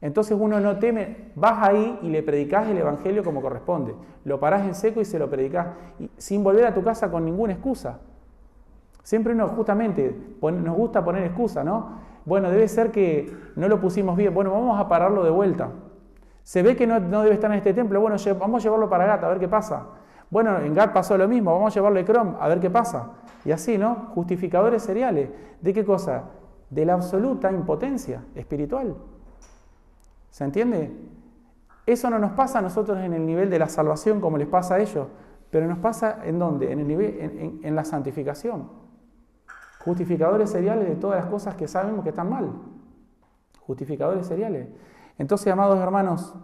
Speaker 1: Entonces uno no teme, vas ahí y le predicás el Evangelio como corresponde. Lo parás en seco y se lo predicás, sin volver a tu casa con ninguna excusa. Siempre uno justamente nos gusta poner excusa, ¿no? Bueno, debe ser que no lo pusimos bien, bueno, vamos a pararlo de vuelta. Se ve que no debe estar en este templo, bueno, vamos a llevarlo para Gat, a ver qué pasa. Bueno, en Gat pasó lo mismo, vamos a llevarlo a Ecrón, a ver qué pasa. Y así, ¿no? Justificadores seriales. ¿De qué cosa? De la absoluta impotencia espiritual. ¿Se entiende? Eso no nos pasa a nosotros en el nivel de la salvación como les pasa a ellos, pero nos pasa ¿en dónde? En el nivel, en la santificación. Justificadores seriales de todas las cosas que sabemos que están mal. Justificadores seriales. Entonces, amados hermanos,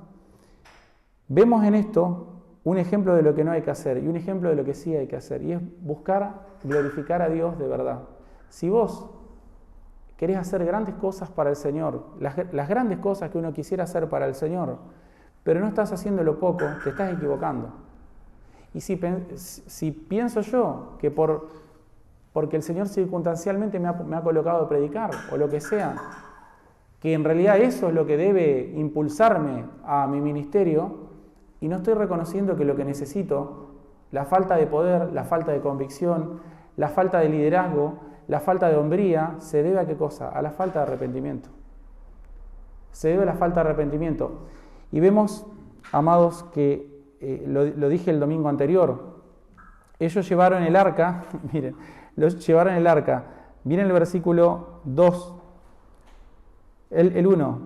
Speaker 1: vemos en esto un ejemplo de lo que no hay que hacer y un ejemplo de lo que sí hay que hacer, y es buscar glorificar a Dios de verdad. Si vos querés hacer grandes cosas para el Señor, las grandes cosas que uno quisiera hacer para el Señor, pero no estás haciendo lo poco, te estás equivocando. Y si pienso yo que porque el Señor circunstancialmente me ha colocado a predicar, o lo que sea, que en realidad eso es lo que debe impulsarme a mi ministerio, y no estoy reconociendo que lo que necesito, la falta de poder, la falta de convicción, la falta de liderazgo, la falta de hombría, se debe a qué cosa? A la falta de arrepentimiento. Se debe a la falta de arrepentimiento. Y vemos, amados, que lo dije el domingo anterior, ellos llevaron el arca, miren, los llevaron el arca. Miren el versículo 2, el 1.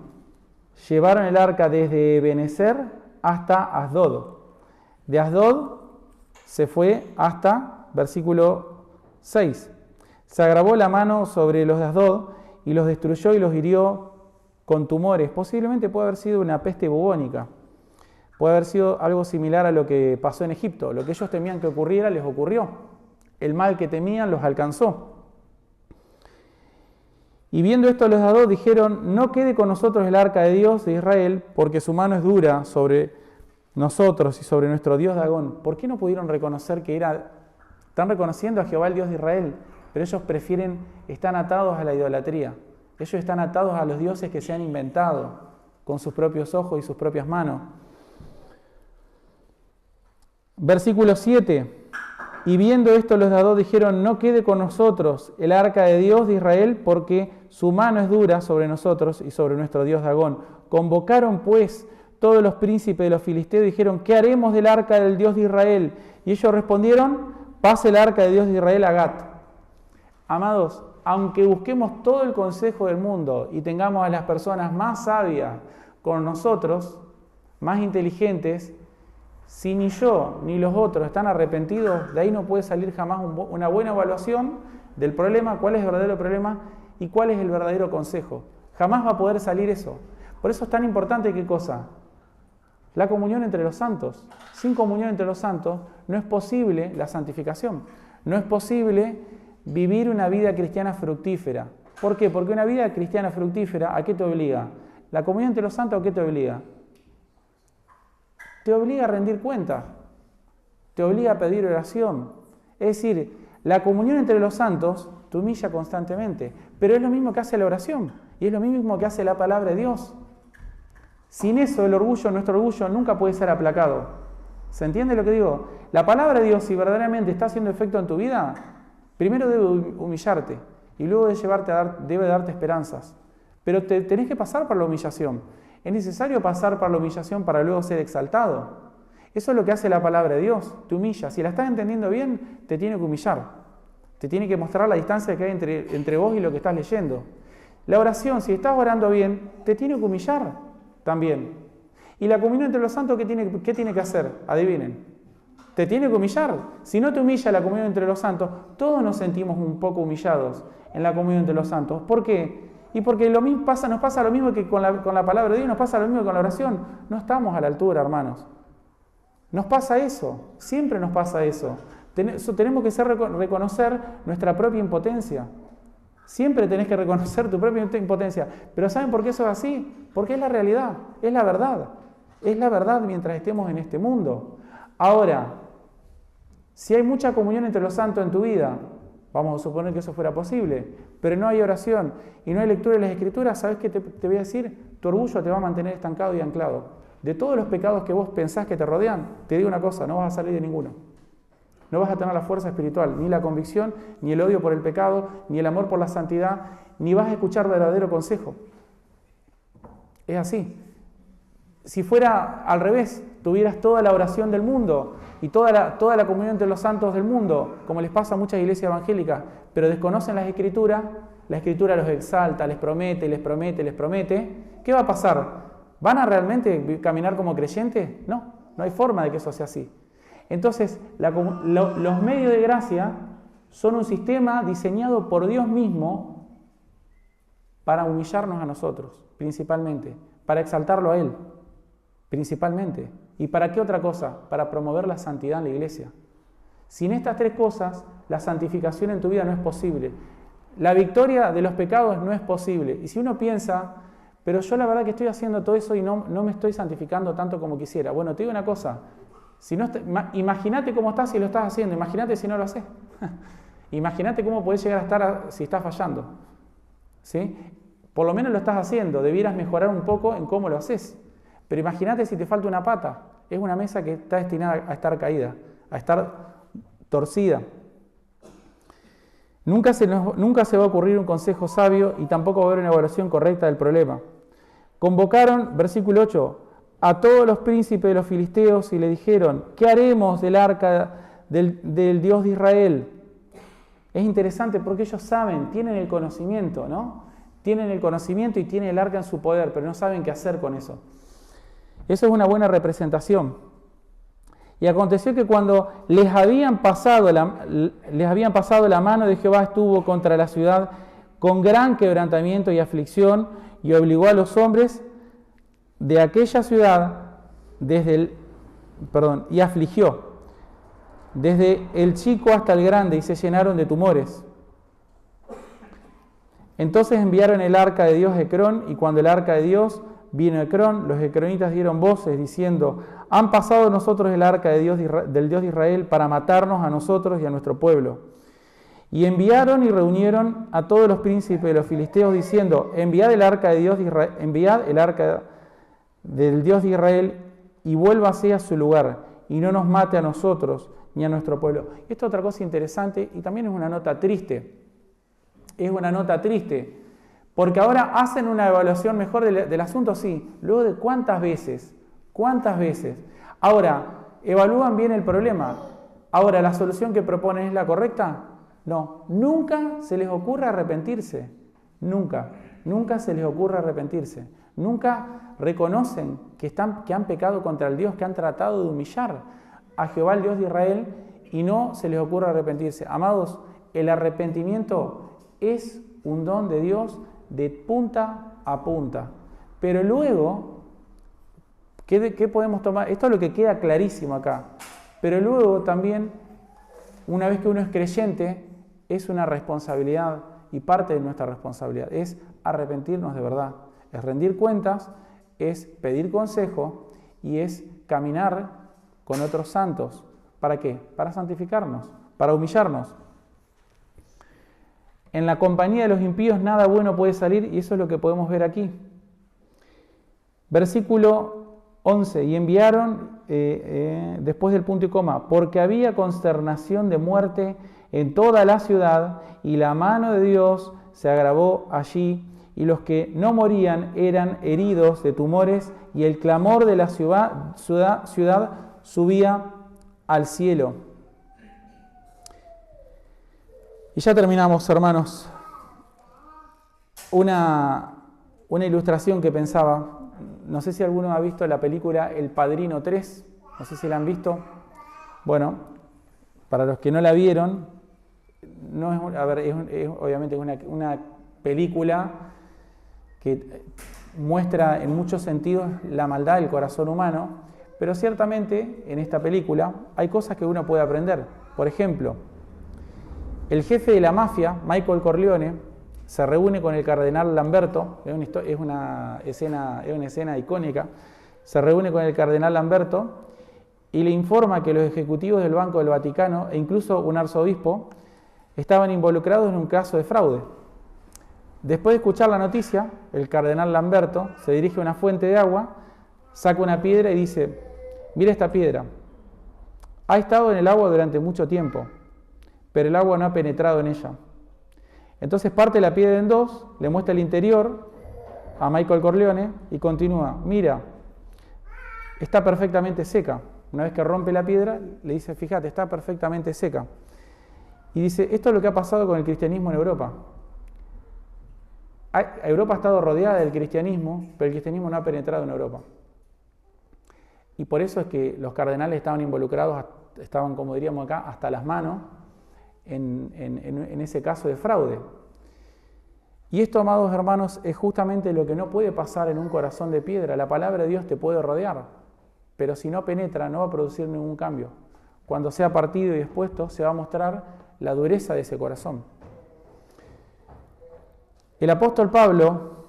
Speaker 1: Llevaron el arca desde Ebenezer hasta Asdod. De Asdod se fue hasta versículo 6. Se agravó la mano sobre los de Asdod y los destruyó y los hirió con tumores. Posiblemente puede haber sido una peste bubónica. Puede haber sido algo similar a lo que pasó en Egipto. Lo que ellos temían que ocurriera les ocurrió. El mal que temían los alcanzó. Y viendo esto los de Asdod dijeron: no quede con nosotros el arca de Dios de Israel, porque su mano es dura sobre nosotros y sobre nuestro Dios Dagón. ¿Por qué no pudieron reconocer que están reconociendo a Jehová el Dios de Israel, pero ellos prefieren, están atados a la idolatría? Ellos están atados a los dioses que se han inventado con sus propios ojos y sus propias manos. Versículo 7. Y viendo esto los de Asdod dijeron: no quede con nosotros el arca de Dios de Israel, porque su mano es dura sobre nosotros y sobre nuestro Dios Dagón. Convocaron pues todos los príncipes de los filisteos y dijeron: ¿qué haremos del arca del Dios de Israel? Y ellos respondieron: pase el arca de Dios de Israel a Gat. Amados, aunque busquemos todo el consejo del mundo y tengamos a las personas más sabias con nosotros, más inteligentes, si ni yo ni los otros están arrepentidos, de ahí no puede salir jamás una buena evaluación del problema, cuál es el verdadero problema y cuál es el verdadero consejo. Jamás va a poder salir eso. Por eso es tan importante, ¿qué cosa? La comunión entre los santos. Sin comunión entre los santos no es posible la santificación. No es posible vivir una vida cristiana fructífera. ¿Por qué? Porque una vida cristiana fructífera, ¿a qué te obliga? La comunión entre los santos, ¿a qué te obliga? Te obliga a rendir cuentas, te obliga a pedir oración. Es decir, la comunión entre los santos te humilla constantemente, pero es lo mismo que hace la oración y es lo mismo que hace la palabra de Dios. Sin eso, nuestro orgullo nunca puede ser aplacado. ¿Se entiende lo que digo? La palabra de Dios, si verdaderamente está haciendo efecto en tu vida, primero debe humillarte y luego debe darte esperanzas. Pero tenés que pasar por la humillación. Es necesario pasar por la humillación para luego ser exaltado. Eso es lo que hace la palabra de Dios, te humilla. Si la estás entendiendo bien, te tiene que humillar. Te tiene que mostrar la distancia que hay entre vos y lo que estás leyendo. La oración, si estás orando bien, te tiene que humillar también. Y la comunión entre los santos, ¿qué tiene que hacer? Adivinen. Te tiene que humillar. Si no te humilla la comunión entre los santos, todos nos sentimos un poco humillados en la comunión entre los santos. ¿Por qué? Y porque nos pasa lo mismo que con la palabra de Dios, nos pasa lo mismo que con la oración. No estamos a la altura, hermanos. Nos pasa eso, siempre nos pasa eso. Tenemos que reconocer nuestra propia impotencia. Siempre tenés que reconocer tu propia impotencia. Pero ¿saben por qué eso es así? Porque es la realidad, es la verdad. Es la verdad mientras estemos en este mundo. Ahora, si hay mucha comunión entre los santos en tu vida, vamos a suponer que eso fuera posible, pero no hay oración y no hay lectura de las Escrituras, ¿sabes qué te voy a decir? Tu orgullo te va a mantener estancado y anclado. De todos los pecados que vos pensás que te rodean, te digo una cosa, no vas a salir de ninguno. No vas a tener la fuerza espiritual, ni la convicción, ni el odio por el pecado, ni el amor por la santidad, ni vas a escuchar verdadero consejo. Es así. Si fuera al revés, tuvieras toda la oración del mundo y toda la comunión entre los santos del mundo, como les pasa a muchas iglesias evangélicas, pero desconocen las Escrituras, la Escritura los exalta, les promete, ¿qué va a pasar? ¿Van a realmente caminar como creyentes? No hay forma de que eso sea así. Entonces, los medios de gracia son un sistema diseñado por Dios mismo para humillarnos a nosotros, principalmente, para exaltarlo a Él, principalmente. ¿Y para qué otra cosa? Para promover la santidad en la iglesia. Sin estas tres cosas, la santificación en tu vida no es posible. La victoria de los pecados no es posible. Y si uno piensa, pero yo la verdad que estoy haciendo todo eso y no me estoy santificando tanto como quisiera. Bueno, te digo una cosa. Imagínate cómo estás si lo estás haciendo. Imagínate si no lo haces. Imagínate cómo podés llegar a estar si estás fallando. ¿Sí? Por lo menos lo estás haciendo. Debieras mejorar un poco en cómo lo haces. Pero imagínate si te falta una pata. Es una mesa que está destinada a estar caída, a estar torcida. Nunca se va a ocurrir un consejo sabio y tampoco va a haber una evaluación correcta del problema. Convocaron, versículo 8, a todos los príncipes de los filisteos y le dijeron, ¿qué haremos del arca del Dios de Israel? Es interesante porque ellos saben, tienen el conocimiento, ¿no? Tienen el conocimiento y tienen el arca en su poder, pero no saben qué hacer con eso. Eso es una buena representación. Y aconteció que cuando les habían pasado la mano de Jehová, estuvo contra la ciudad con gran quebrantamiento y aflicción, y obligó a los hombres de aquella ciudad y afligió desde el chico hasta el grande, y se llenaron de tumores. Entonces enviaron el arca de Dios a Ecrón, y cuando el arca de Dios vino a Ecrón, los ecronitas dieron voces diciendo, han pasado nosotros el arca de del Dios de Israel para matarnos a nosotros y a nuestro pueblo. Y enviaron y reunieron a todos los príncipes de los filisteos diciendo, enviad el arca de Dios de Israel, enviad el arca del Dios de Israel y vuélvase a su lugar y no nos mate a nosotros ni a nuestro pueblo. Esto es otra cosa interesante y también es una nota triste. Es una nota triste, porque ahora hacen una evaluación mejor del asunto, sí. Luego de cuántas veces. Ahora, evalúan bien el problema. Ahora, ¿la solución que proponen es la correcta? No. Nunca se les ocurre arrepentirse. Nunca se les ocurre arrepentirse. Nunca reconocen que han pecado contra el Dios, que han tratado de humillar a Jehová, el Dios de Israel, y no se les ocurre arrepentirse. Amados, el arrepentimiento es un don de Dios de punta a punta. Pero luego, ¿qué podemos tomar? Esto es lo que queda clarísimo acá. Pero luego también, una vez que uno es creyente, es una responsabilidad y parte de nuestra responsabilidad es arrepentirnos de verdad, es rendir cuentas, es pedir consejo y es caminar con otros santos. ¿Para qué? Para santificarnos, para humillarnos. En la compañía de los impíos nada bueno puede salir, y eso es lo que podemos ver aquí. Versículo 11, y enviaron, después del punto y coma, porque había consternación de muerte en toda la ciudad, y la mano de Dios se agravó allí, y los que no morían eran heridos de tumores, y el clamor de la ciudad subía al cielo. Y ya terminamos, hermanos. Una ilustración que pensaba, no sé si alguno ha visto la película El Padrino 3, no sé si la han visto. Bueno, para los que no la vieron, no es obviamente una película que muestra en muchos sentidos la maldad del corazón humano, pero ciertamente en esta película hay cosas que uno puede aprender. Por ejemplo, el jefe de la mafia, Michael Corleone, se reúne con el cardenal Lamberto, es una escena icónica, se reúne con el cardenal Lamberto y le informa que los ejecutivos del Banco del Vaticano e incluso un arzobispo estaban involucrados en un caso de fraude. Después de escuchar la noticia, el cardenal Lamberto se dirige a una fuente de agua, saca una piedra y dice, mira esta piedra, ha estado en el agua durante mucho tiempo, pero el agua no ha penetrado en ella. Entonces parte la piedra en dos, le muestra el interior a Michael Corleone y continúa, mira, está perfectamente seca. Una vez que rompe la piedra, le dice, fíjate, está perfectamente seca. Y dice, esto es lo que ha pasado con el cristianismo en Europa. Europa ha estado rodeada del cristianismo, pero el cristianismo no ha penetrado en Europa. Y por eso es que los cardenales estaban involucrados, estaban, como diríamos acá, hasta las manos, en ese caso de fraude. Y esto, amados hermanos, es justamente lo que no puede pasar en un corazón de piedra. La palabra de Dios te puede rodear, pero si no penetra no va a producir ningún cambio. Cuando sea partido y expuesto se va a mostrar la dureza de ese corazón. El apóstol Pablo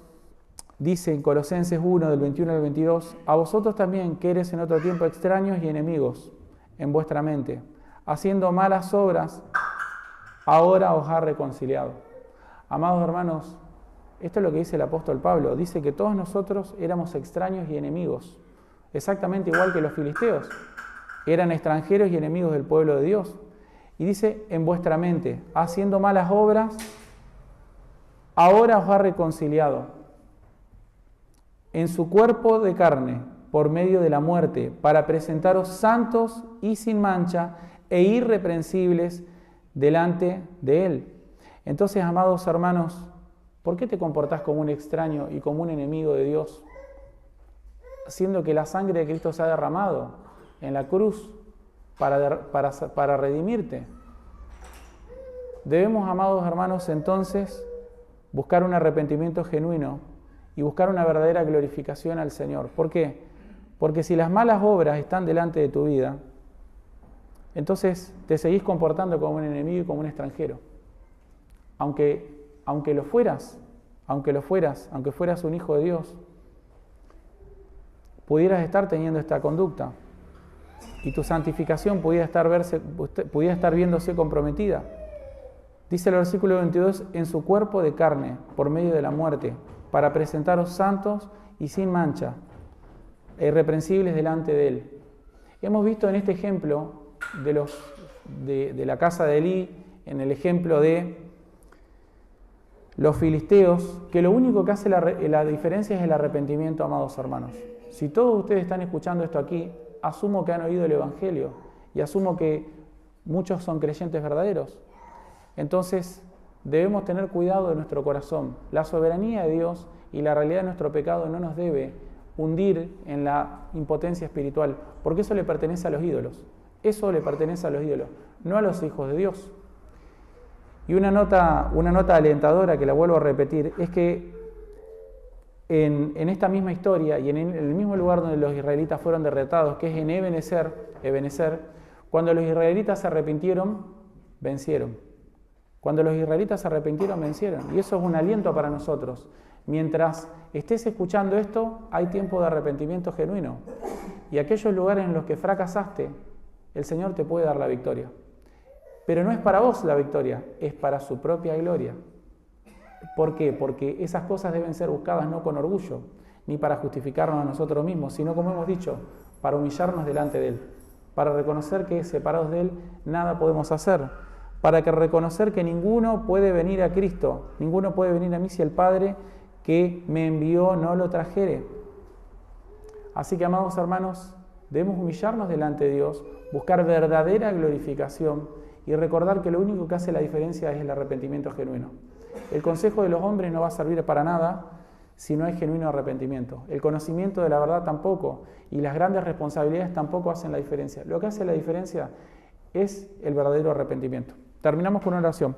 Speaker 1: dice en Colosenses 1, del 21 al 22, a vosotros también, que eres en otro tiempo extraños y enemigos en vuestra mente, haciendo malas obras, ahora os ha reconciliado. Amados hermanos, esto es lo que dice el apóstol Pablo. Dice que todos nosotros éramos extraños y enemigos, exactamente igual que los filisteos. Eran extranjeros y enemigos del pueblo de Dios. Y dice, en vuestra mente, haciendo malas obras, ahora os ha reconciliado. en su cuerpo de carne, por medio de la muerte, para presentaros santos y sin mancha e irreprensibles delante de Él. Entonces, amados hermanos, ¿por qué te comportás como un extraño y como un enemigo de Dios? Siendo que la sangre de Cristo se ha derramado en la cruz para redimirte. Debemos, amados hermanos, entonces, buscar un arrepentimiento genuino y buscar una verdadera glorificación al Señor. ¿Por qué? Porque si las malas obras están delante de tu vida, entonces te seguís comportando como un enemigo y como un extranjero. Aunque fueras un hijo de Dios, pudieras estar teniendo esta conducta y tu santificación pudiera estar viéndose comprometida. Dice el versículo 22, en su cuerpo de carne, por medio de la muerte, para presentaros santos y sin mancha, e irreprensibles delante de Él. Hemos visto en este ejemplo de la casa de Elí, en el ejemplo de los filisteos, que lo único que hace la diferencia es el arrepentimiento, amados hermanos. Si todos ustedes están escuchando esto aquí, asumo que han oído el Evangelio y asumo que muchos son creyentes verdaderos. Entonces, debemos tener cuidado de nuestro corazón. La soberanía de Dios y la realidad de nuestro pecado no nos debe hundir en la impotencia espiritual, porque eso le pertenece a los ídolos. Eso le pertenece a los ídolos, no a los hijos de Dios. Y una nota alentadora que la vuelvo a repetir es que en esta misma historia y en el mismo lugar donde los israelitas fueron derrotados, que es en Ebenezer, cuando los israelitas se arrepintieron, vencieron. Cuando los israelitas se arrepintieron, vencieron. Y eso es un aliento para nosotros. Mientras estés escuchando esto, hay tiempo de arrepentimiento genuino. Y aquellos lugares en los que fracasaste, el Señor te puede dar la victoria. Pero no es para vos la victoria, es para su propia gloria. ¿Por qué? Porque esas cosas deben ser buscadas no con orgullo, ni para justificarnos a nosotros mismos, sino, como hemos dicho, para humillarnos delante de Él, para reconocer que separados de Él nada podemos hacer, para reconocer que ninguno puede venir a Cristo, ninguno puede venir a mí si el Padre que me envió no lo trajere. Así que, amados hermanos, debemos humillarnos delante de Dios, buscar verdadera glorificación y recordar que lo único que hace la diferencia es el arrepentimiento genuino. El consejo de los hombres no va a servir para nada si no hay genuino arrepentimiento. El conocimiento de la verdad tampoco, y las grandes responsabilidades tampoco hacen la diferencia. Lo que hace la diferencia es el verdadero arrepentimiento. Terminamos con una oración.